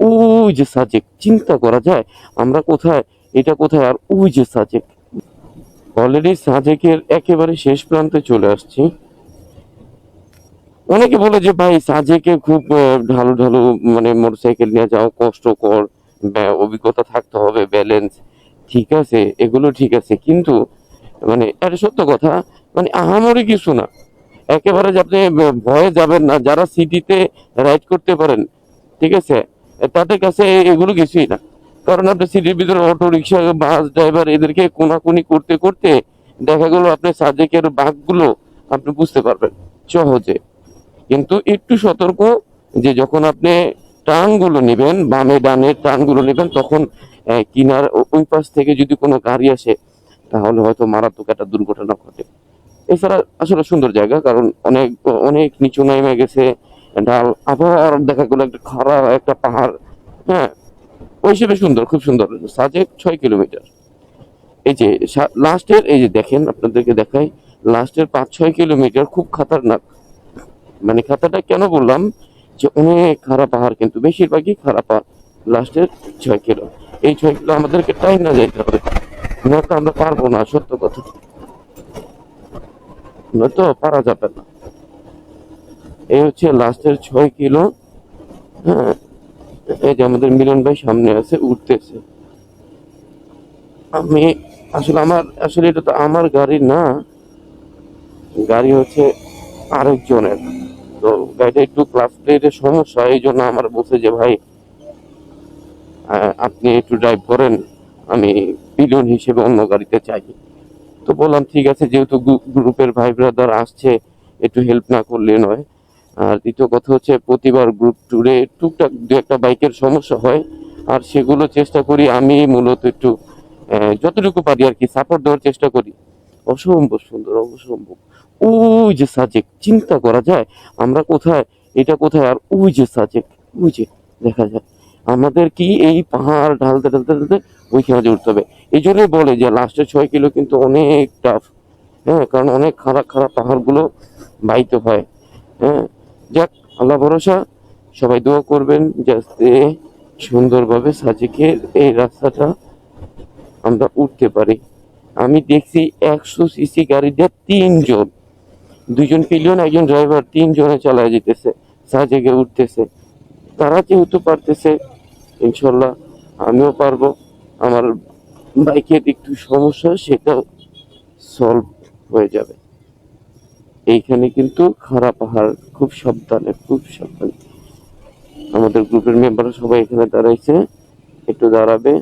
ওই যে সাজেক, চিন্তা করা যায় আমরা কোথায়, এটা কোথায়, আর ওই যে সাজেক। অলরেডি সাজেকের একেবারে শেষ প্রান্তে চলে আসছি। অনেকে বলে যে ভাই সাজেকে খুব ঢালু ঢালু, মানে মোটরসাইকেল নিয়ে যাওয়া কষ্টকর, অভিজ্ঞতা থাকতে হবে, ব্যালেন্স, ঠিক আছে, এগুলো ঠিক আছে, কিন্তু মানে এটা সত্য কথা, মানে আহামরি কিছু না। একেবারে যে আপনি ভয়ে যাবেন না, যারা সিটিতে রাইড করতে পারেন, ঠিক আছে, তাদের কাছে এগুলো কিছুই না। কারণ আপনি সিটির ভিতরে অটো রিক্সা, বাস ড্রাইভার, এদেরকে কোনাকুনি করতে করতে দেখা গেল আপনি সাজেকের বাঘগুলো আপনি বুঝতে পারবেন সহজে। কিন্তু একটু সতর্ক, যে যখন আপনি টার্নগুলো নেবেন, বামে ডানে টার্নগুলো নেবেন, তখন কিনার ওই পাশ থেকে যদি কোনো গাড়ি আসে, তাহলে হয়তো মারাত্মক একটা দুর্ঘটনা ঘটে। এছাড়া আসলে সুন্দর জায়গা, কারণ অনেক অনেক নিচু নেমে গেছে ঢাল, আবার দেখা গেলো একটা খাড়া একটা পাহাড়। হ্যাঁ, ওই হিসেবে সুন্দর, খুব সুন্দর। সাজেক 6 কিলোমিটার। এই যে লাস্টের, এই যে দেখেন আপনাদেরকে দেখাই, লাস্টের 5-6 কিলোমিটার খুব খাতারনাক। মানে খাতাটা কেন বললাম, যে অনেক খারাপ পাহাড়, কিন্তু বেশিরভাগই খারাপ পাহাড়। লাস্টের 6 কিলো, এই 6 কিলো আমাদেরকে টাইম না যেতে হবে, নয়তো আমরা পারবো না, সত্য কথা, নয়তো পারা যাবে না। এই হচ্ছে লাস্টের 6 কিলো। হ্যাঁ, এই যে আমাদের মিলন ভাই সামনে আছে, উঠতেছে। আমি আসলে এটা তো আমার গাড়ি না, গাড়ি হচ্ছে আরেকজনের। তো গাড়িটা একটু ক্লাস প্লেটের সমস্যা, এই জন্য আমার বলছে যে ভাই আপনি একটু ড্রাইভ করেন, আমি পিলিয়ন হিসেবে অন্য গাড়িতে চাই। তো বললাম ঠিক আছে, যেহেতু গ্রুপের ভাই ব্রাদার আসছে, একটু হেল্প না করলে নয়। আর দ্বিতীয় কথা হচ্ছে, প্রতিবার গ্রুপ ট্যুরে টুকটাক দু একটা বাইকের সমস্যা হয়, আর সেগুলো চেষ্টা করি আমি মূলত একটু যতটুকু পারি আর কি সাপোর্ট দেওয়ার চেষ্টা করি। অসম্ভব সুন্দর, অসম্ভব। ওই যে সাজেক, চিন্তা করা যায় আমরা কোথায়, এটা কোথায়, আর ওই যে সাজেক, ওই যে দেখা যায়। আমাদের কি এই পাহাড় ঢালতে ঢালতে ঢালতে ওইখানে যে উঠতে হবে। এই জন্যই বলে যে লাস্টের 6 কিলো কিন্তু অনেক টাফ। হ্যাঁ, কারণ অনেক খারাপ খারাপ পাহাড়গুলো বাইতে হয়। হ্যাঁ, যাক, আল্লাহ ভরসা। সবাই দোয়া করবেন যাতে সুন্দরভাবে সাজেকের এই রাস্তাটা আমরা উঠতে পারি। আমি দেখছি 100 সিসি গাড়িতে 3 জন, 2 জন পিলিয়ন, একজন ড্রাইভার, 3 জনে চালায় যেতেছে, সাজেকে উঠতেছে। তারা যেহেতু পারতেছে, ইনশাল্লাহ আমিও পারবো। আমার বাইকের একটু সমস্যা, সেটাও সলভ হয়ে যাবে। এইখানে কিন্তু খারাপ পাহাড়, খুব সাবধানে, খুব সাবধানে। আমাদের গ্রুপের মেম্বাররা সবাই এখানে দাঁড়াইছে, একটু দাঁড়াবে।